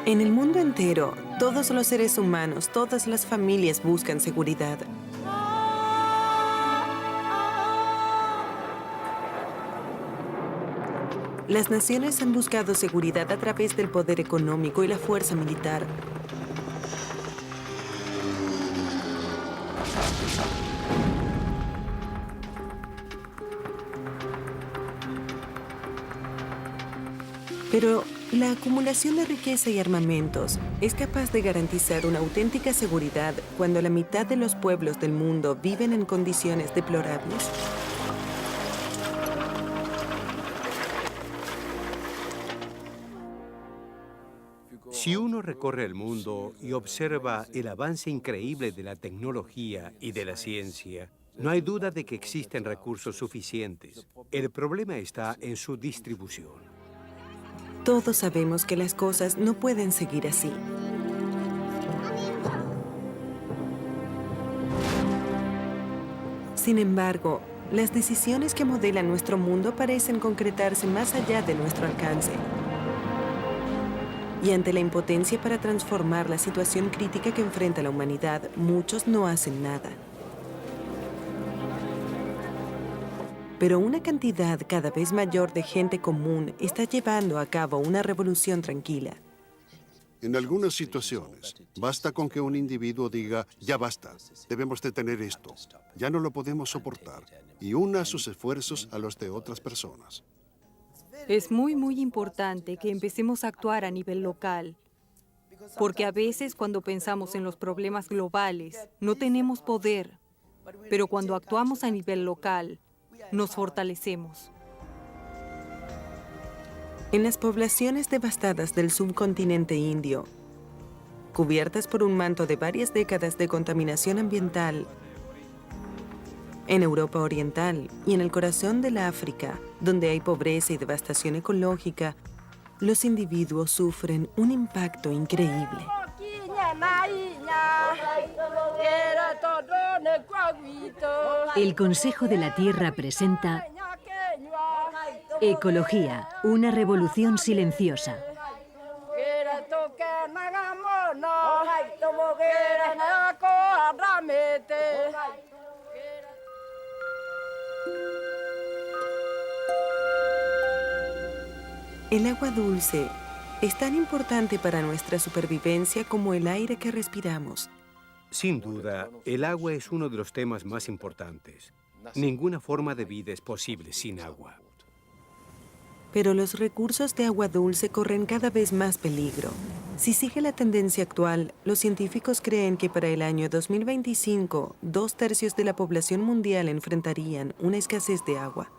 En el mundo entero, todos los seres humanos, todas las familias buscan seguridad. Las naciones han buscado seguridad a través del poder económico y la fuerza militar. Pero la acumulación de riqueza y armamentos es capaz de garantizar una auténtica seguridad cuando la mitad de los pueblos del mundo viven en condiciones deplorables. Si uno recorre el mundo y observa el avance increíble de la tecnología y de la ciencia, no hay duda de que existen recursos suficientes. El problema está en su distribución. Todos sabemos que las cosas no pueden seguir así. Sin embargo, las decisiones que modelan nuestro mundo parecen concretarse más allá de nuestro alcance. Y ante la impotencia para transformar la situación crítica que enfrenta la humanidad, muchos no hacen nada. Pero una cantidad cada vez mayor de gente común está llevando a cabo una revolución tranquila. En algunas situaciones, basta con que un individuo diga, ya basta, debemos detener esto, ya no lo podemos soportar, y una sus esfuerzos a los de otras personas. Es muy importante que empecemos a actuar a nivel local, porque a veces cuando pensamos en los problemas globales, no tenemos poder, pero cuando actuamos a nivel local, nos fortalecemos. En las poblaciones devastadas del subcontinente indio, cubiertas por un manto de varias décadas de contaminación ambiental, en Europa Oriental y en el corazón de la África, donde hay pobreza y devastación ecológica, los individuos sufren un impacto increíble. El Consejo de la Tierra presenta Ecología, una revolución silenciosa. El agua dulce es tan importante para nuestra supervivencia como el aire que respiramos. Sin duda, el agua es uno de los temas más importantes. Ninguna forma de vida es posible sin agua. Pero los recursos de agua dulce corren cada vez más peligro. Si sigue la tendencia actual, los científicos creen que para el año 2025, 2/3 de la población mundial enfrentarían una escasez de agua.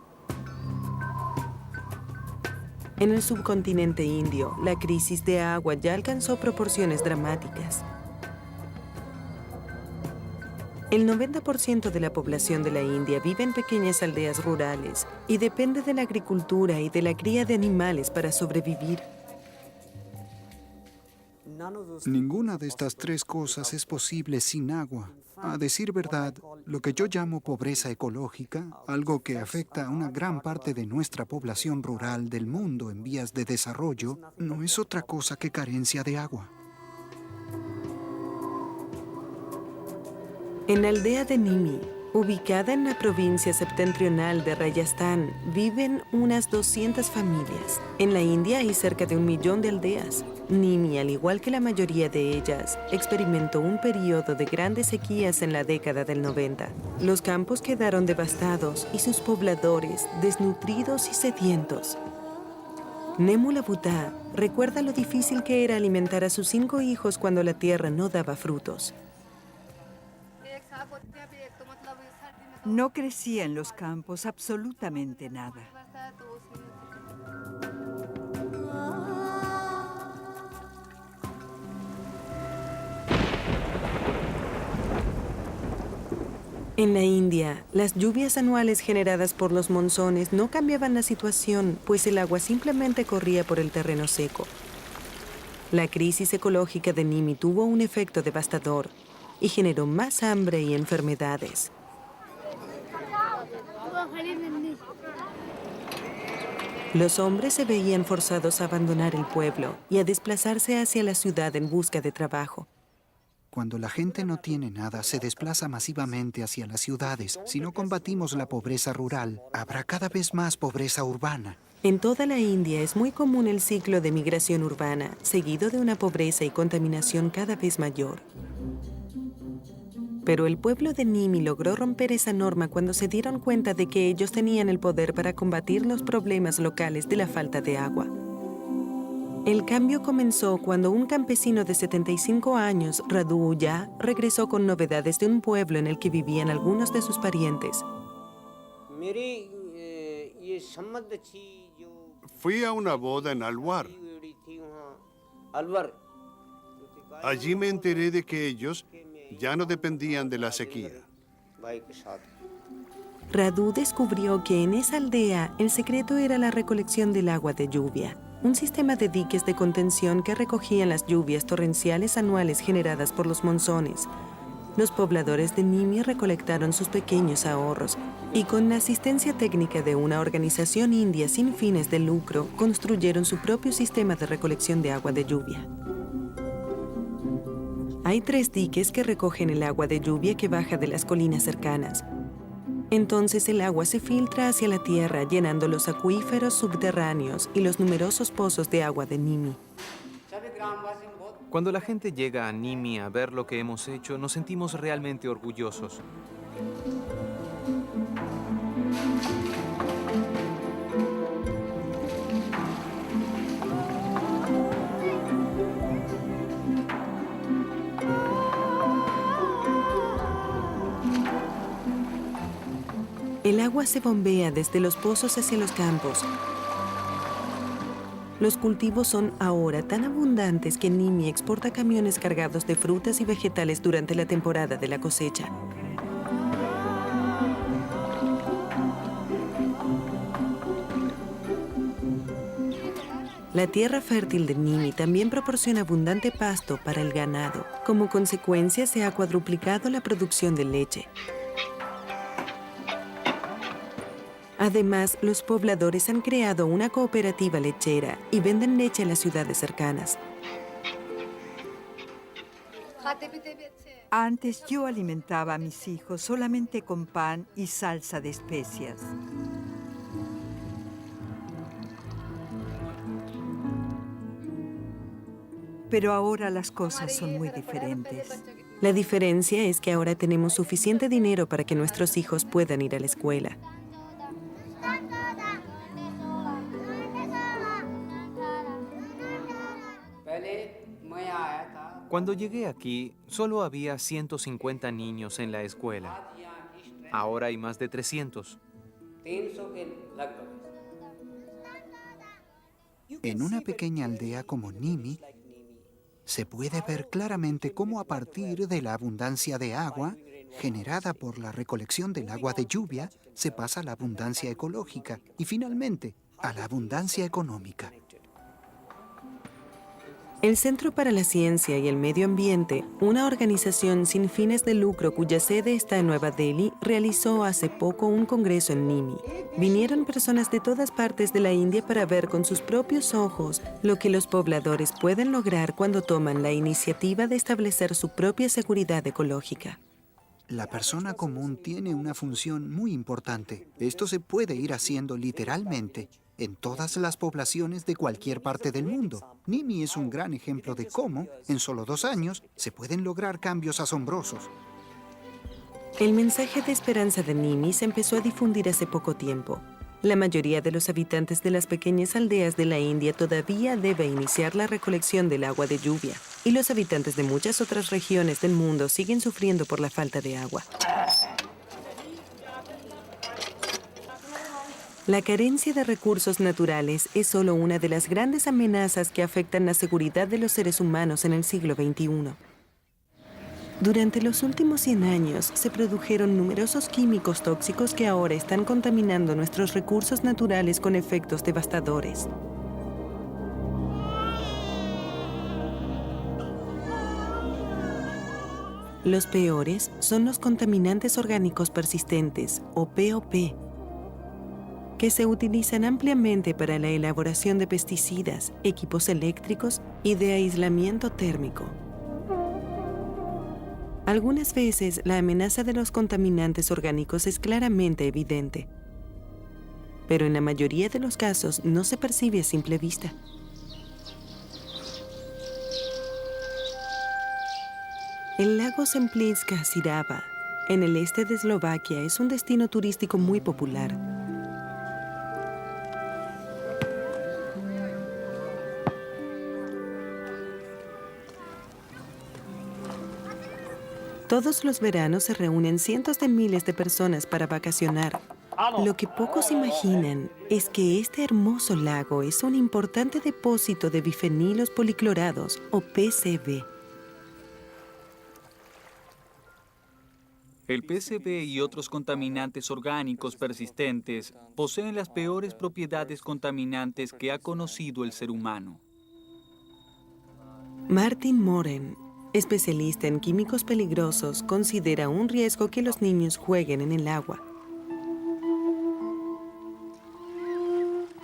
En el subcontinente indio, la crisis de agua ya alcanzó proporciones dramáticas. El 90% de la población de la India vive en pequeñas aldeas rurales y depende de la agricultura y de la cría de animales para sobrevivir. Ninguna de estas tres cosas es posible sin agua. A decir verdad, lo que yo llamo pobreza ecológica, algo que afecta a una gran parte de nuestra población rural del mundo en vías de desarrollo, no es otra cosa que carencia de agua. En la aldea de Nimi, ubicada en la provincia septentrional de Rayastán, viven unas 200 familias. En la India hay cerca de 1 millón de aldeas. Nimi, al igual que la mayoría de ellas, experimentó un periodo de grandes sequías en la década del 90. Los campos quedaron devastados y sus pobladores desnutridos y sedientos. Nemula Butta recuerda lo difícil que era alimentar a sus 5 hijos cuando la tierra no daba frutos. No crecía en los campos absolutamente nada. En la India, las lluvias anuales generadas por los monzones no cambiaban la situación, pues el agua simplemente corría por el terreno seco. La crisis ecológica de Nimi tuvo un efecto devastador y generó más hambre y enfermedades. Los hombres se veían forzados a abandonar el pueblo y a desplazarse hacia la ciudad en busca de trabajo. Cuando la gente no tiene nada, se desplaza masivamente hacia las ciudades. Si no combatimos la pobreza rural, habrá cada vez más pobreza urbana. En toda la India es muy común el ciclo de migración urbana, seguido de una pobreza y contaminación cada vez mayor. Pero el pueblo de Nimi logró romper esa norma cuando se dieron cuenta de que ellos tenían el poder para combatir los problemas locales de la falta de agua. El cambio comenzó cuando un campesino de 75 años, Radu Uya, regresó con novedades de un pueblo en el que vivían algunos de sus parientes. Fui a una boda en Alwar. Allí me enteré de que ellos ya no dependían de la sequía. Radu descubrió que en esa aldea el secreto era la recolección del agua de lluvia, un sistema de diques de contención que recogían las lluvias torrenciales anuales generadas por los monzones. Los pobladores de Nimi recolectaron sus pequeños ahorros y con la asistencia técnica de una organización india sin fines de lucro, construyeron su propio sistema de recolección de agua de lluvia. Hay 3 diques que recogen el agua de lluvia que baja de las colinas cercanas. Entonces el agua se filtra hacia la tierra, llenando los acuíferos subterráneos y los numerosos pozos de agua de Nimi. Cuando la gente llega a Nimi a ver lo que hemos hecho, nos sentimos realmente orgullosos. El agua se bombea desde los pozos hacia los campos. Los cultivos son ahora tan abundantes que Nimi exporta camiones cargados de frutas y vegetales durante la temporada de la cosecha. La tierra fértil de Nimi también proporciona abundante pasto para el ganado. Como consecuencia, se ha cuadruplicado la producción de leche. Además, los pobladores han creado una cooperativa lechera y venden leche en las ciudades cercanas. Antes yo alimentaba a mis hijos solamente con pan y salsa de especias. Pero ahora las cosas son muy diferentes. La diferencia es que ahora tenemos suficiente dinero para que nuestros hijos puedan ir a la escuela. Cuando llegué aquí, solo había 150 niños en la escuela. Ahora hay más de 300. En una pequeña aldea como Nimi, se puede ver claramente cómo a partir de la abundancia de agua, generada por la recolección del agua de lluvia, se pasa a la abundancia ecológica y finalmente a la abundancia económica. El Centro para la Ciencia y el Medio Ambiente, una organización sin fines de lucro cuya sede está en Nueva Delhi, realizó hace poco un congreso en Nimi. Vinieron personas de todas partes de la India para ver con sus propios ojos lo que los pobladores pueden lograr cuando toman la iniciativa de establecer su propia seguridad ecológica. La persona común tiene una función muy importante. Esto se puede ir haciendo literalmente en todas las poblaciones de cualquier parte del mundo. Nimi es un gran ejemplo de cómo, en solo 2 años, se pueden lograr cambios asombrosos. El mensaje de esperanza de Nimi se empezó a difundir hace poco tiempo. La mayoría de los habitantes de las pequeñas aldeas de la India todavía debe iniciar la recolección del agua de lluvia, y los habitantes de muchas otras regiones del mundo siguen sufriendo por la falta de agua. La carencia de recursos naturales es solo una de las grandes amenazas que afectan la seguridad de los seres humanos en el siglo XXI. Durante los últimos 100 años se produjeron numerosos químicos tóxicos que ahora están contaminando nuestros recursos naturales con efectos devastadores. Los peores son los contaminantes orgánicos persistentes, o POP. que se utilizan ampliamente para la elaboración de pesticidas, equipos eléctricos y de aislamiento térmico. Algunas veces la amenaza de los contaminantes orgánicos es claramente evidente, pero en la mayoría de los casos no se percibe a simple vista. El lago Semplínska-Sirava, en el este de Eslovaquia, es un destino turístico muy popular. Todos los veranos se reúnen cientos de miles de personas para vacacionar. Lo que pocos imaginan es que este hermoso lago es un importante depósito de bifenilos policlorados, o PCB. El PCB y otros contaminantes orgánicos persistentes poseen las peores propiedades contaminantes que ha conocido el ser humano. Martin Moren, especialista en químicos peligrosos, considera un riesgo que los niños jueguen en el agua.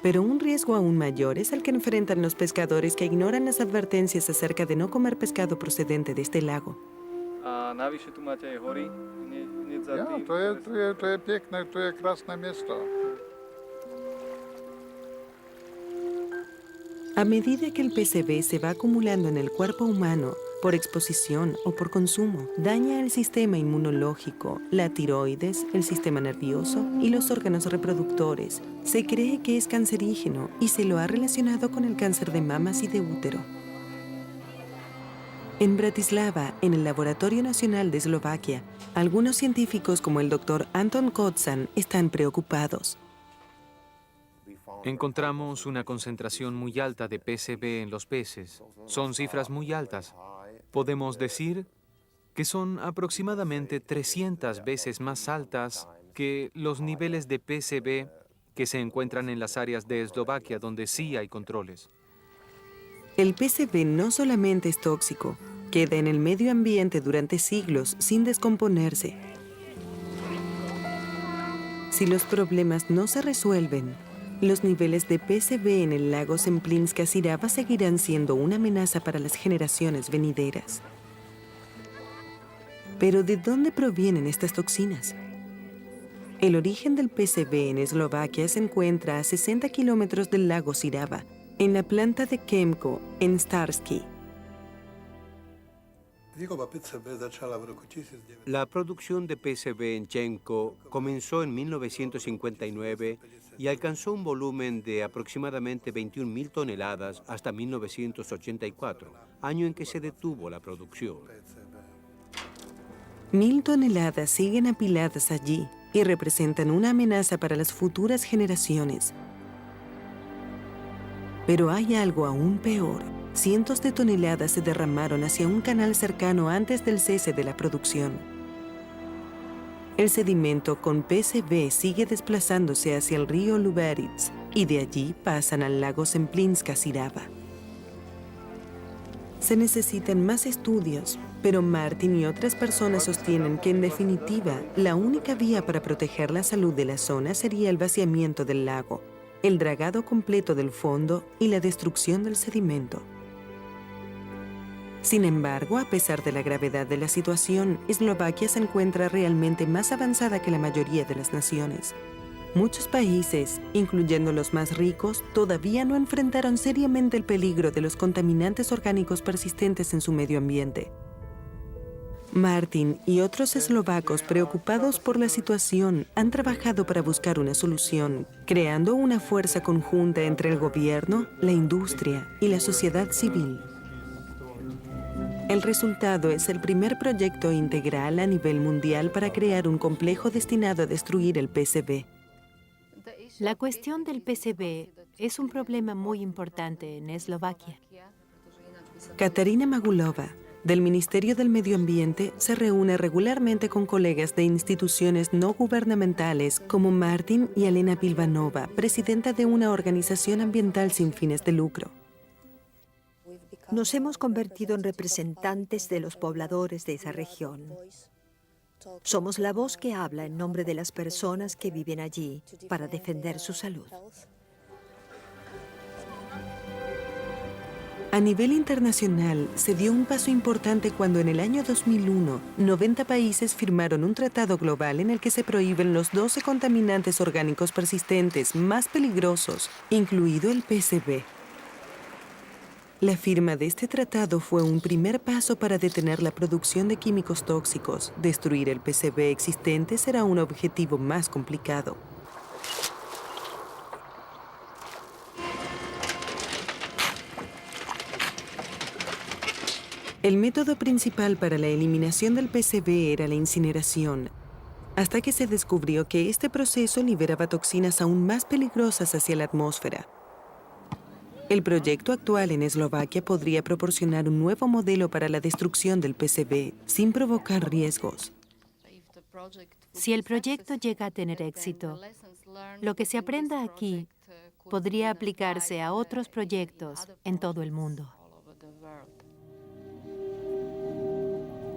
Pero un riesgo aún mayor es el que enfrentan los pescadores que ignoran las advertencias acerca de no comer pescado procedente de este lago. A medida que el PCB se va acumulando en el cuerpo humano, por exposición o por consumo, daña el sistema inmunológico, la tiroides, el sistema nervioso y los órganos reproductores. Se cree que es cancerígeno y se lo ha relacionado con el cáncer de mamas y de útero. En Bratislava, en el Laboratorio Nacional de Eslovaquia, algunos científicos como el Dr. Anton Kotzan están preocupados. Encontramos una concentración muy alta de PCB en los peces. Son cifras muy altas. Podemos decir que son aproximadamente 300 veces más altas que los niveles de PCB que se encuentran en las áreas de Eslovaquia donde sí hay controles. El PCB no solamente es tóxico, queda en el medio ambiente durante siglos sin descomponerse. Si los problemas no se resuelven, los niveles de PCB en el lago Semplínska-Sirava seguirán siendo una amenaza para las generaciones venideras. Pero ¿de dónde provienen estas toxinas? El origen del PCB en Eslovaquia se encuentra a 60 kilómetros del lago Sirava, en la planta de Chemco, en Starsky. La producción de PCB en Chemco comenzó en 1959 y alcanzó un volumen de aproximadamente 21.000 toneladas hasta 1984, año en que se detuvo la producción. 1.000 toneladas siguen apiladas allí y representan una amenaza para las futuras generaciones. Pero hay algo aún peor. Cientos de toneladas se derramaron hacia un canal cercano antes del cese de la producción. El sedimento con PCB sigue desplazándose hacia el río Luberitz y de allí pasan al lago Semplínska-Sirava. Se necesitan más estudios, pero Martin y otras personas sostienen que en definitiva la única vía para proteger la salud de la zona sería el vaciamiento del lago, el dragado completo del fondo y la destrucción del sedimento. Sin embargo, a pesar de la gravedad de la situación, Eslovaquia se encuentra realmente más avanzada que la mayoría de las naciones. Muchos países, incluyendo los más ricos, todavía no enfrentaron seriamente el peligro de los contaminantes orgánicos persistentes en su medio ambiente. Martin y otros eslovacos preocupados por la situación han trabajado para buscar una solución, creando una fuerza conjunta entre el gobierno, la industria y la sociedad civil. El resultado es el primer proyecto integral a nivel mundial para crear un complejo destinado a destruir el PCB. La cuestión del PCB es un problema muy importante en Eslovaquia. Katarina Magulova, del Ministerio del Medio Ambiente, se reúne regularmente con colegas de instituciones no gubernamentales como Martin y Elena Pilvanova, presidenta de una organización ambiental sin fines de lucro. Nos hemos convertido en representantes de los pobladores de esa región. Somos la voz que habla en nombre de las personas que viven allí para defender su salud. A nivel internacional, se dio un paso importante cuando en el año 2001, 90 países firmaron un tratado global en el que se prohíben los 12 contaminantes orgánicos persistentes más peligrosos, incluido el PCB. La firma de este tratado fue un primer paso para detener la producción de químicos tóxicos. Destruir el PCB existente será un objetivo más complicado. El método principal para la eliminación del PCB era la incineración, hasta que se descubrió que este proceso liberaba toxinas aún más peligrosas hacia la atmósfera. El proyecto actual en Eslovaquia podría proporcionar un nuevo modelo para la destrucción del PCB sin provocar riesgos. Si el proyecto llega a tener éxito, lo que se aprenda aquí podría aplicarse a otros proyectos en todo el mundo.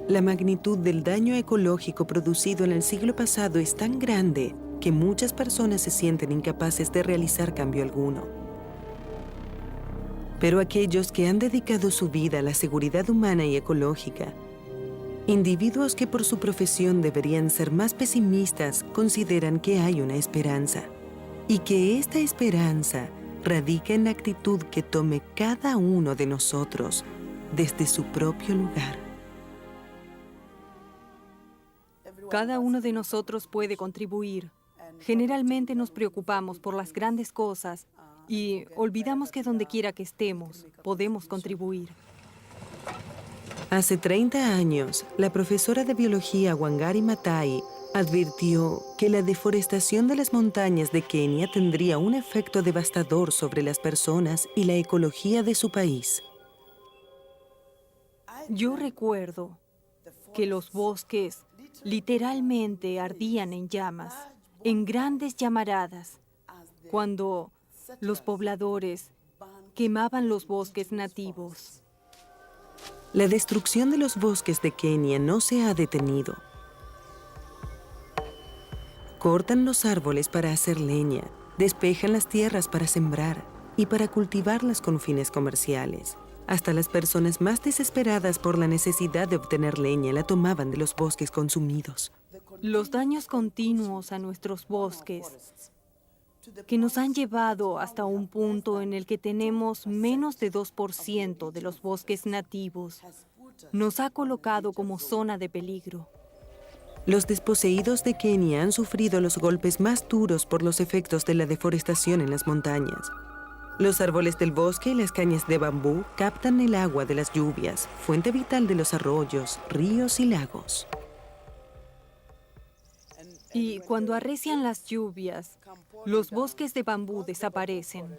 La magnitud del daño ecológico producido en el siglo pasado es tan grande que muchas personas se sienten incapaces de realizar cambio alguno. Pero aquellos que han dedicado su vida a la seguridad humana y ecológica, individuos que por su profesión deberían ser más pesimistas, consideran que hay una esperanza y que esta esperanza radica en la actitud que tome cada uno de nosotros desde su propio lugar. Cada uno de nosotros puede contribuir. Generalmente nos preocupamos por las grandes cosas y olvidamos que donde quiera que estemos, podemos contribuir. Hace 30 años, la profesora de biología Wangari Maathai advirtió que la deforestación de las montañas de Kenia tendría un efecto devastador sobre las personas y la ecología de su país. Yo recuerdo que los bosques literalmente ardían en llamas, en grandes llamaradas, cuando los pobladores quemaban los bosques nativos. La destrucción de los bosques de Kenia no se ha detenido. Cortan los árboles para hacer leña, despejan las tierras para sembrar y para cultivarlas con fines comerciales. Hasta las personas más desesperadas por la necesidad de obtener leña la tomaban de los bosques consumidos. Los daños continuos a nuestros bosques, que nos han llevado hasta un punto en el que tenemos menos de 2% de los bosques nativos, nos ha colocado como zona de peligro. Los desposeídos de Kenia han sufrido los golpes más duros por los efectos de la deforestación en las montañas. Los árboles del bosque y las cañas de bambú captan el agua de las lluvias, fuente vital de los arroyos, ríos y lagos. Y cuando arrecian las lluvias, los bosques de bambú desaparecen.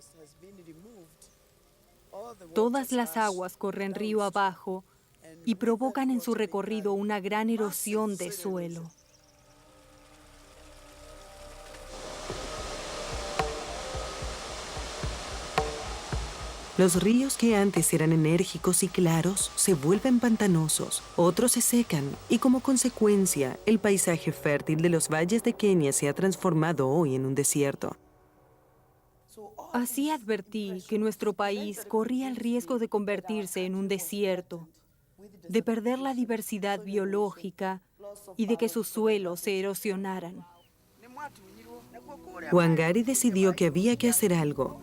Todas las aguas corren río abajo y provocan en su recorrido una gran erosión de suelo. Los ríos que antes eran enérgicos y claros se vuelven pantanosos, otros se secan y como consecuencia el paisaje fértil de los valles de Kenia se ha transformado hoy en un desierto. Así advertí que nuestro país corría el riesgo de convertirse en un desierto, de perder la diversidad biológica y de que sus suelos se erosionaran. Wangari decidió que había que hacer algo.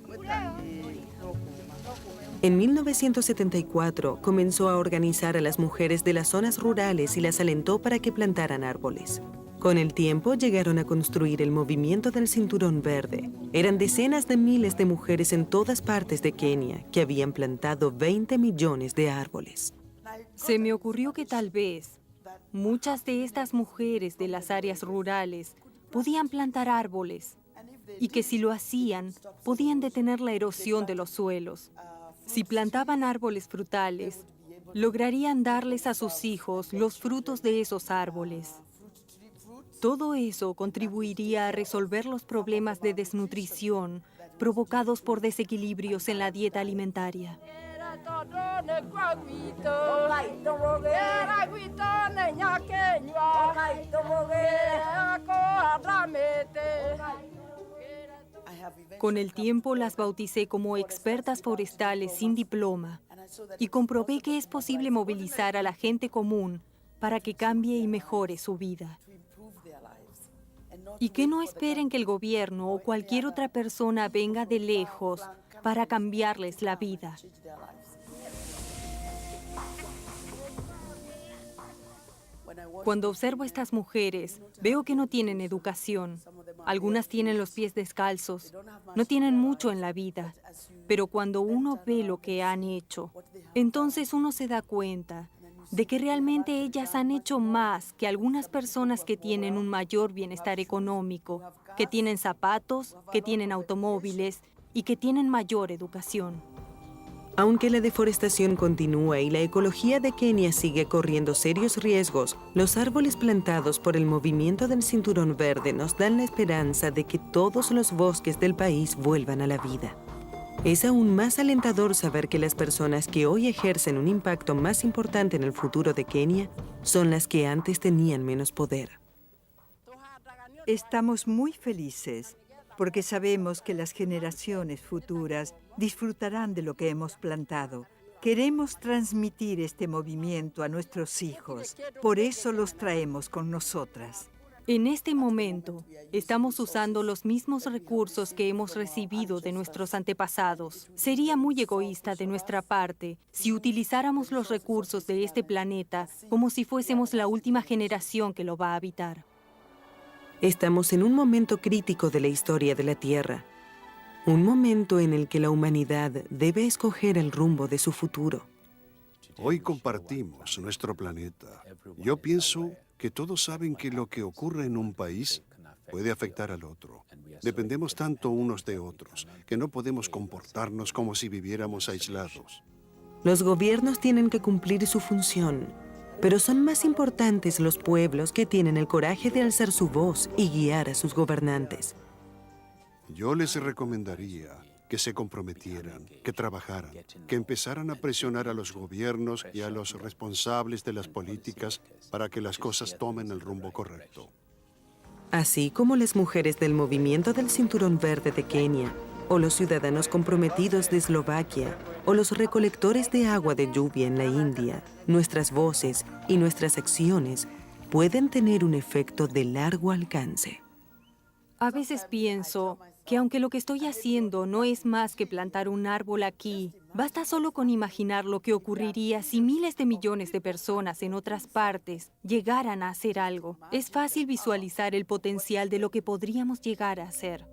En 1974 comenzó a organizar a las mujeres de las zonas rurales y las alentó para que plantaran árboles. Con el tiempo llegaron a construir el movimiento del Cinturón Verde. Eran decenas de miles de mujeres en todas partes de Kenia que habían plantado 20 millones de árboles. Se me ocurrió que tal vez muchas de estas mujeres de las áreas rurales podían plantar árboles y que si lo hacían, podían detener la erosión de los suelos. Si plantaban árboles frutales, lograrían darles a sus hijos los frutos de esos árboles. Todo eso contribuiría a resolver los problemas de desnutrición provocados por desequilibrios en la dieta alimentaria. Con el tiempo las bauticé como expertas forestales sin diploma y comprobé que es posible movilizar a la gente común para que cambie y mejore su vida. Y que no esperen que el gobierno o cualquier otra persona venga de lejos para cambiarles la vida. Cuando observo a estas mujeres, veo que no tienen educación. Algunas tienen los pies descalzos, no tienen mucho en la vida, pero cuando uno ve lo que han hecho, entonces uno se da cuenta de que realmente ellas han hecho más que algunas personas que tienen un mayor bienestar económico, que tienen zapatos, que tienen automóviles y que tienen mayor educación. Aunque la deforestación continúa y la ecología de Kenia sigue corriendo serios riesgos, los árboles plantados por el movimiento del Cinturón Verde nos dan la esperanza de que todos los bosques del país vuelvan a la vida. Es aún más alentador saber que las personas que hoy ejercen un impacto más importante en el futuro de Kenia son las que antes tenían menos poder. Estamos muy felices porque sabemos que las generaciones futuras disfrutarán de lo que hemos plantado. Queremos transmitir este movimiento a nuestros hijos, por eso los traemos con nosotras. En este momento, estamos usando los mismos recursos que hemos recibido de nuestros antepasados. Sería muy egoísta de nuestra parte si utilizáramos los recursos de este planeta como si fuésemos la última generación que lo va a habitar. Estamos en un momento crítico de la historia de la Tierra. Un momento en el que la humanidad debe escoger el rumbo de su futuro. Hoy compartimos nuestro planeta. Yo pienso que todos saben que lo que ocurre en un país puede afectar al otro. Dependemos tanto unos de otros que no podemos comportarnos como si viviéramos aislados. Los gobiernos tienen que cumplir su función, pero son más importantes los pueblos que tienen el coraje de alzar su voz y guiar a sus gobernantes. Yo les recomendaría que se comprometieran, que trabajaran, que empezaran a presionar a los gobiernos y a los responsables de las políticas para que las cosas tomen el rumbo correcto. Así como las mujeres del movimiento del Cinturón Verde de Kenia, o los ciudadanos comprometidos de Eslovaquia, o los recolectores de agua de lluvia en la India, nuestras voces y nuestras acciones pueden tener un efecto de largo alcance. A veces pienso que aunque lo que estoy haciendo no es más que plantar un árbol aquí, basta solo con imaginar lo que ocurriría si miles de millones de personas en otras partes llegaran a hacer algo. Es fácil visualizar el potencial de lo que podríamos llegar a hacer.